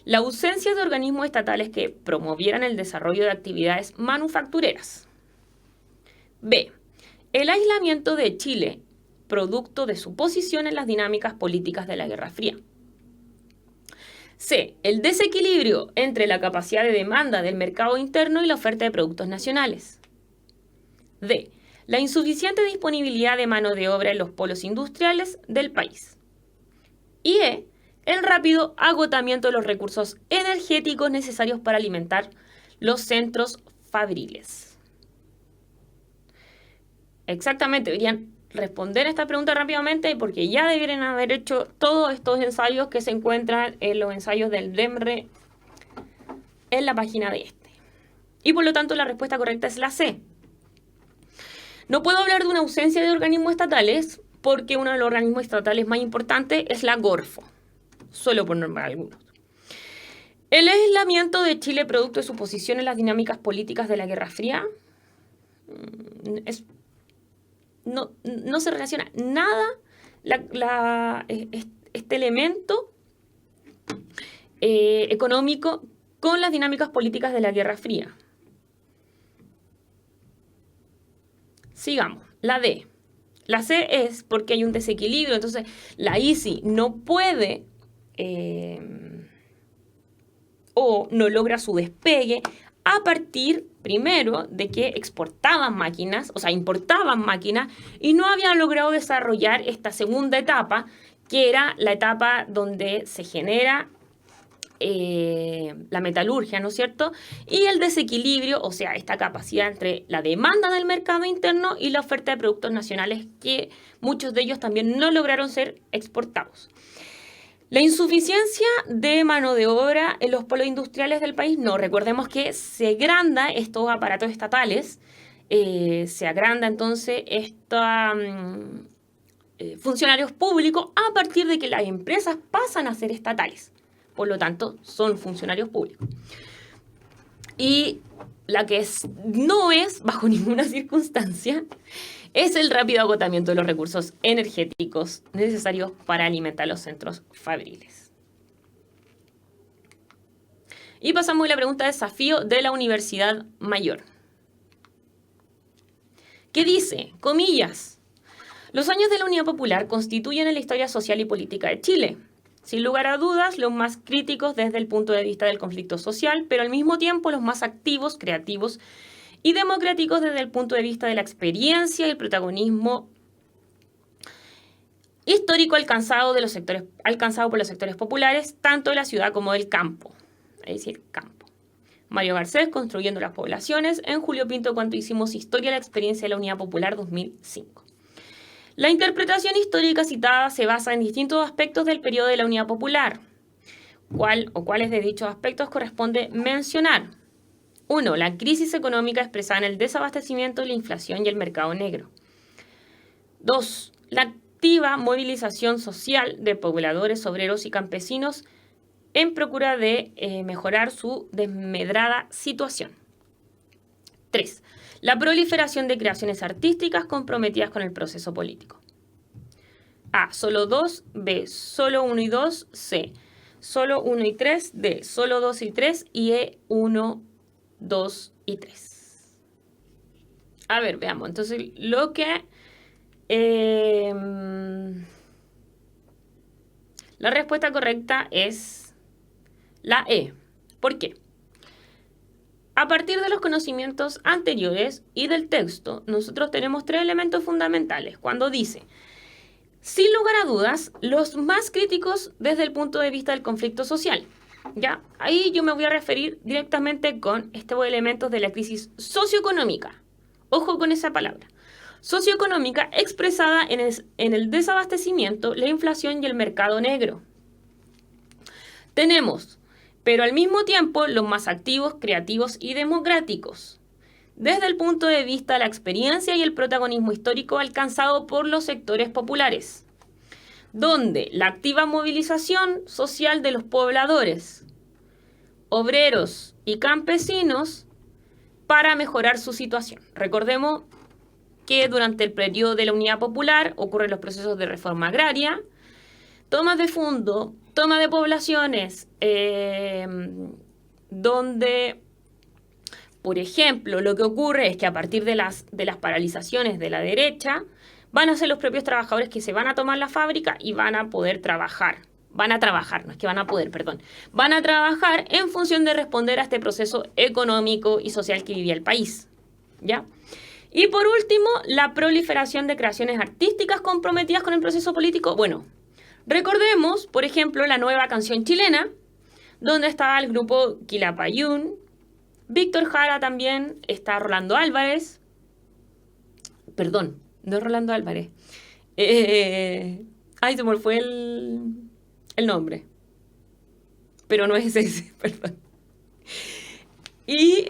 B: la ausencia de organismos estatales que promovieran el desarrollo de actividades manufactureras. B, el aislamiento de Chile, producto de su posición en las dinámicas políticas de la Guerra Fría. C, el desequilibrio entre la capacidad de demanda del mercado interno y la oferta de productos nacionales. D, la insuficiente disponibilidad de mano de obra en los polos industriales del país. Y E, el rápido agotamiento de los recursos energéticos necesarios para alimentar los centros fabriles. Exactamente, deberían responder esta pregunta rápidamente porque ya deberían haber hecho todos estos ensayos que se encuentran en los ensayos del DEMRE en la página de este. Y por lo tanto la respuesta correcta es la C. No puedo hablar de una ausencia de organismos estatales porque uno de los organismos estatales más importantes es la Gorfo, solo por nombrar algunos. El aislamiento de Chile producto de su posición en las dinámicas políticas de la Guerra Fría no se relaciona nada este elemento económico con las dinámicas políticas de la Guerra Fría. Sigamos, la D. La C es porque hay un desequilibrio, entonces la ICI no puede o no logra su despegue a partir, primero, de que exportaban máquinas, o sea, importaban máquinas, y no habían logrado desarrollar esta segunda etapa, que era la etapa donde se genera la metalurgia, ¿no es cierto? Y el desequilibrio, o sea, esta capacidad entre la demanda del mercado interno y la oferta de productos nacionales, que muchos de ellos también no lograron ser exportados. La insuficiencia de mano de obra en los polos industriales del país, no. Recordemos que se agranda estos aparatos estatales, se agranda entonces funcionarios públicos a partir de que las empresas pasan a ser estatales. Por lo tanto, son funcionarios públicos. Y la que no es, bajo ninguna circunstancia, es el rápido agotamiento de los recursos energéticos necesarios para alimentar los centros fabriles. Y pasamos a la pregunta de desafío de la Universidad Mayor. ¿Qué dice? Comillas. Los años de la Unidad Popular constituyen en la historia social y política de Chile. Sin lugar a dudas, los más críticos desde el punto de vista del conflicto social, pero al mismo tiempo los más activos, creativos y democráticos desde el punto de vista de la experiencia y el protagonismo histórico alcanzado por los sectores populares, tanto de la ciudad como del campo. Es decir, campo. Mario Garcés, Construyendo las Poblaciones, en Julio Pinto, Cuando hicimos Historia de la Experiencia de la Unidad Popular 2005. La interpretación histórica citada se basa en distintos aspectos del periodo de la Unidad Popular. ¿Cuáles de dichos aspectos corresponde mencionar? 1. La crisis económica expresada en el desabastecimiento, la inflación y el mercado negro. 2. La activa movilización social de pobladores, obreros y campesinos en procura de mejorar su desmedrada situación. 3. La proliferación de creaciones artísticas comprometidas con el proceso político. A. Solo 2. B. Solo 1 y 2. C. Solo 1 y 3. D. Solo 2 y 3. Y E. 1, 2 y 3. A ver, veamos. Entonces, lo que... la respuesta correcta es la E. ¿Por qué? A partir de los conocimientos anteriores y del texto, nosotros tenemos 3 elementos fundamentales. Cuando dice, sin lugar a dudas, los más críticos desde el punto de vista del conflicto social. ¿Ya? Ahí yo me voy a referir directamente con estos elementos de la crisis socioeconómica. Ojo con esa palabra. Socioeconómica expresada en el desabastecimiento, la inflación y el mercado negro. Tenemos... pero al mismo tiempo los más activos, creativos y democráticos, desde el punto de vista de la experiencia y el protagonismo histórico alcanzado por los sectores populares, donde la activa movilización social de los pobladores, obreros y campesinos para mejorar su situación. Recordemos que durante el periodo de la Unidad Popular ocurren los procesos de reforma agraria, tomas de fondo, toma de poblaciones, donde, por ejemplo, lo que ocurre es que a partir de las paralizaciones de la derecha, van a ser los propios trabajadores que se van a tomar la fábrica y van a poder trabajar. Van a trabajar en función de responder a este proceso económico y social que vivía el país. ¿Ya? Y por último, la proliferación de creaciones artísticas comprometidas con el proceso político. Bueno, recordemos, por ejemplo, la nueva canción chilena, donde estaba el grupo Quilapayún, Víctor Jara también, está Rolando Álvarez. Perdón, no es Rolando Álvarez. Ay, se me fue el nombre. Pero no es ese, perdón. Y,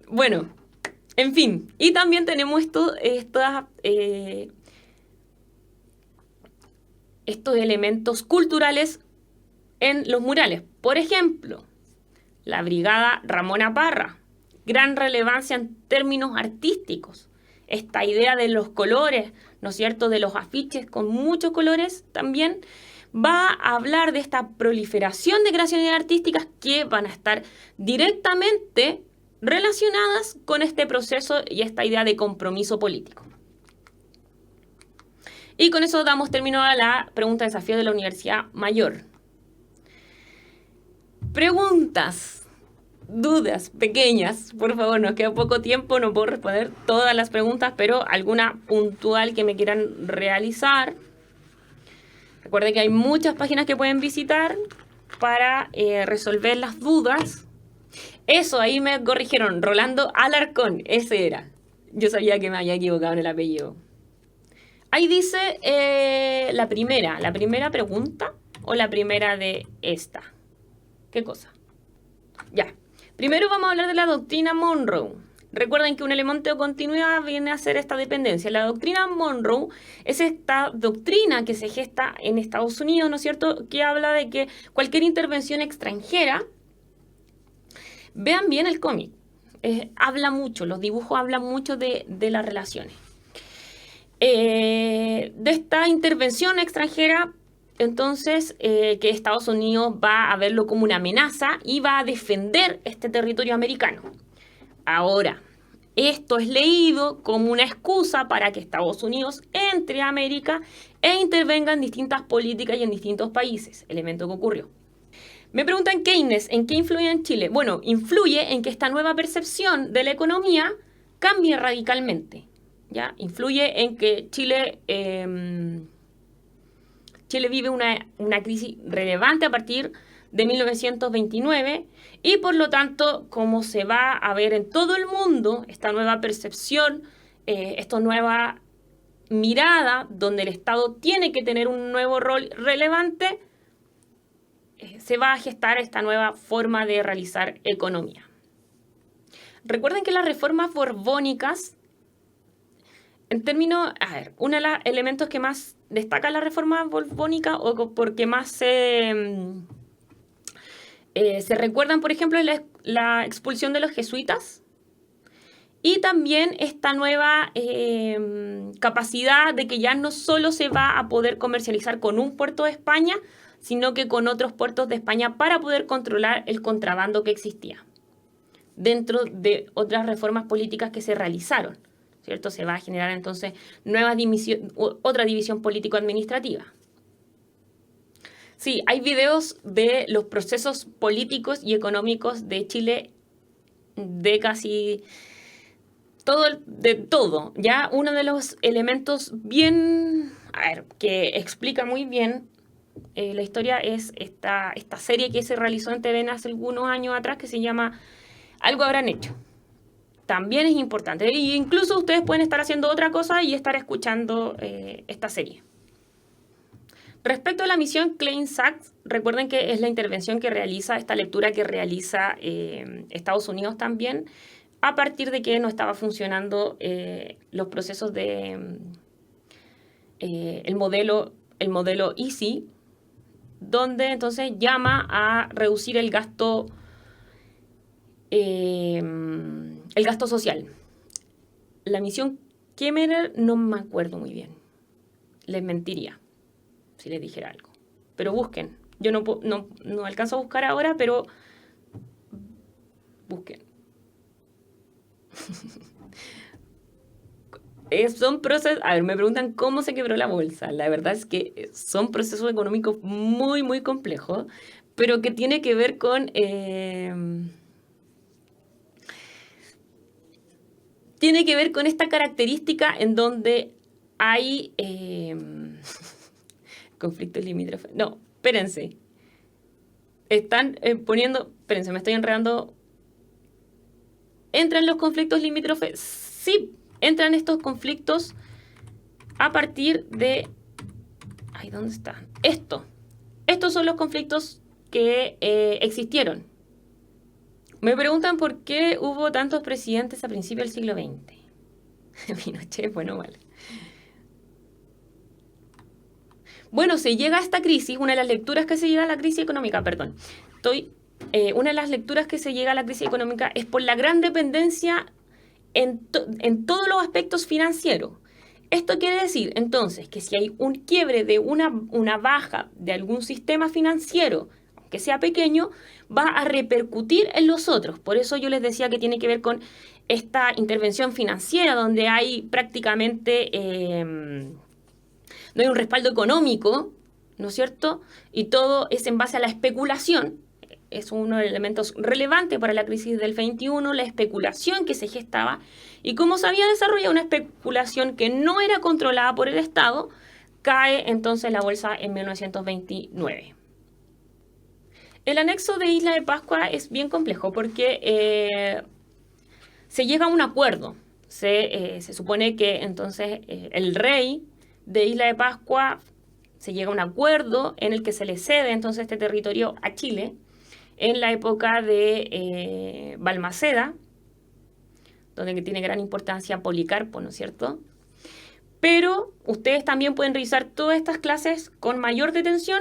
B: bueno, en fin. Y también tenemos estos elementos culturales en los murales. Por ejemplo, la Brigada Ramona Parra, gran relevancia en términos artísticos. Esta idea de los colores, ¿no es cierto?, de los afiches con muchos colores también va a hablar de esta proliferación de creaciones artísticas que van a estar directamente relacionadas con este proceso y esta idea de compromiso político. Y con eso damos término a la pregunta de desafío de la Universidad Mayor. Preguntas, dudas pequeñas, por favor, nos queda poco tiempo, no puedo responder todas las preguntas, pero alguna puntual que me quieran realizar. Recuerden que hay muchas páginas que pueden visitar para resolver las dudas. Eso, ahí me corrigieron, Rolando Alarcón, ese era. Yo sabía que me había equivocado en el apellido. Ahí dice la primera pregunta o la primera de esta. ¿Qué cosa? Ya. Primero vamos a hablar de la doctrina Monroe. Recuerden que un elemento de continuidad viene a ser esta dependencia. La doctrina Monroe es esta doctrina que se gesta en Estados Unidos, ¿no es cierto?, que habla de que cualquier intervención extranjera, vean bien el cómic, habla mucho, los dibujos hablan mucho de las relaciones. De esta intervención extranjera, entonces, que Estados Unidos va a verlo como una amenaza y va a defender este territorio americano. Ahora, esto es leído como una excusa para que Estados Unidos entre a América e intervenga en distintas políticas y en distintos países, elemento que ocurrió. Me preguntan Keynes, ¿en qué influye en Chile? Bueno, influye en que esta nueva percepción de la economía cambie radicalmente, ¿ya? Influye en que Chile vive una crisis relevante a partir de 1929 y por lo tanto, como se va a ver en todo el mundo, esta nueva percepción, esta nueva mirada donde el Estado tiene que tener un nuevo rol relevante, se va a gestar esta nueva forma de realizar economía. Recuerden que las reformas borbónicas, en términos, uno de los elementos que más destaca la reforma borbónica o porque más se recuerdan, por ejemplo, la expulsión de los jesuitas y también esta nueva capacidad de que ya no solo se va a poder comercializar con un puerto de España, sino que con otros puertos de España para poder controlar el contrabando que existía dentro de otras reformas políticas que se realizaron, ¿cierto? Se va a generar entonces otra división político-administrativa. Sí, hay videos de los procesos políticos y económicos de Chile de casi de todo, ¿ya? Uno de los elementos que explica muy bien la historia es esta serie que se realizó en TVN hace algunos años atrás que se llama Algo habrán hecho. También es importante. E incluso ustedes pueden estar haciendo otra cosa y estar escuchando esta serie. Respecto a la misión Klein-Sachs, recuerden que es la intervención que realiza, esta lectura que realiza Estados Unidos también, a partir de que no estaba funcionando los procesos de el modelo EASY, donde entonces llama a reducir el gasto social. La misión Kemmerer no me acuerdo muy bien. Les mentiría si les dijera algo. Pero busquen. Yo no alcanzo a buscar ahora, pero busquen. Son procesos... A ver, me preguntan cómo se quebró la bolsa. La verdad es que son procesos económicos muy, muy complejos, pero que tiene que ver con... tiene que ver con esta característica en donde hay conflictos limítrofes. No, espérense. Están poniendo... Espérense, me estoy enredando. ¿Entran los conflictos limítrofes? Sí, entran estos conflictos a partir de... Ay, ¿dónde está? Estos son los conflictos que existieron. Me preguntan por qué hubo tantos presidentes a principios del siglo XX. Pinochet, bueno, vale. Bueno, se llega a esta crisis, una de las lecturas que se llega a la crisis económica, una de las lecturas que se llega a la crisis económica es por la gran dependencia en todos los aspectos financieros. Esto quiere decir, entonces, que si hay un quiebre de una baja de algún sistema financiero, aunque sea pequeño, va a repercutir en los otros. Por eso yo les decía que tiene que ver con esta intervención financiera, donde hay prácticamente... no hay un respaldo económico, ¿no es cierto? Y todo es en base a la especulación. Es uno de los elementos relevantes para la crisis del 21, la especulación que se gestaba. Y como se había desarrollado una especulación que no era controlada por el Estado, cae entonces la bolsa en 1929. El anexo de Isla de Pascua es bien complejo porque se llega a un acuerdo. Se supone que entonces el rey de Isla de Pascua se llega a un acuerdo en el que se le cede entonces este territorio a Chile en la época de Balmaceda, donde tiene gran importancia Policarpo, ¿no es cierto? Pero ustedes también pueden revisar todas estas clases con mayor detención.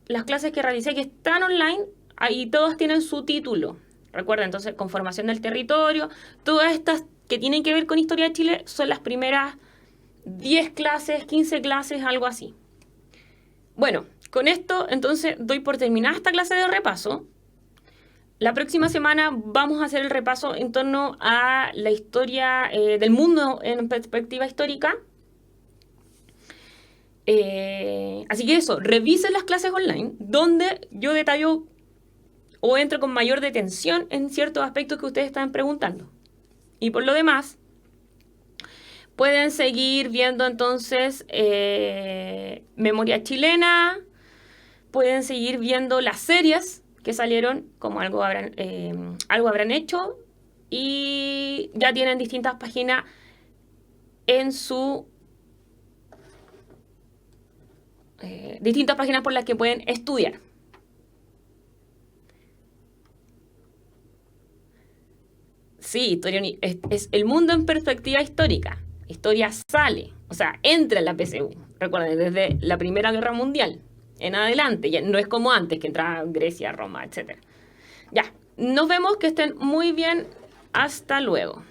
B: Las clases que realicé que están online, ahí todas tienen su título. Recuerden, entonces, conformación del territorio, todas estas que tienen que ver con historia de Chile son las primeras 10 clases, 15 clases, algo así. Bueno, con esto entonces doy por terminada esta clase de repaso. La próxima semana vamos a hacer el repaso en torno a la historia del mundo en perspectiva histórica. Así que eso, revisen las clases online, donde yo detallo o entro con mayor detención en ciertos aspectos que ustedes están preguntando. Y por lo demás, pueden seguir viendo entonces Memoria Chilena, pueden seguir viendo las series que salieron, como algo habrán hecho, y ya tienen distintas páginas en su... distintas páginas por las que pueden estudiar. Sí, historia es el mundo en perspectiva histórica. Historia sale, o sea, entra en la PSU. Recuerden, desde la Primera Guerra Mundial en adelante, ya no es como antes, que entraba Grecia, Roma, etc. Ya, nos vemos, que estén muy bien, hasta luego.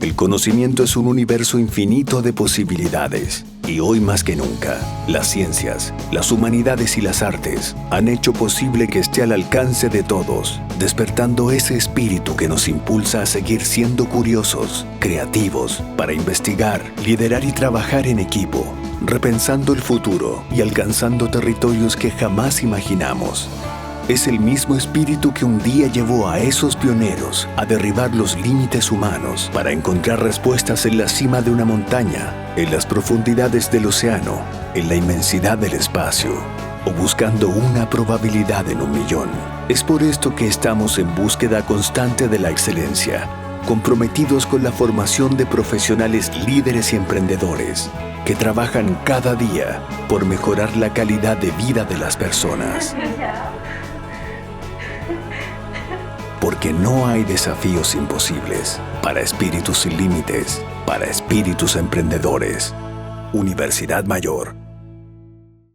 A: El conocimiento es un universo infinito de posibilidades. Y hoy más que nunca, las ciencias, las humanidades y las artes han hecho posible que esté al alcance de todos, despertando ese espíritu que nos impulsa a seguir siendo curiosos, creativos, para investigar, liderar y trabajar en equipo, repensando el futuro y alcanzando territorios que jamás imaginamos. Es el mismo espíritu que un día llevó a esos pioneros a derribar los límites humanos para encontrar respuestas en la cima de una montaña, en las profundidades del océano, en la inmensidad del espacio, o buscando una probabilidad en 1.000.000. Es por esto que estamos en búsqueda constante de la excelencia, comprometidos con la formación de profesionales líderes y emprendedores que trabajan cada día por mejorar la calidad de vida de las personas. Porque no hay desafíos imposibles para espíritus sin límites, para espíritus emprendedores. Universidad Mayor.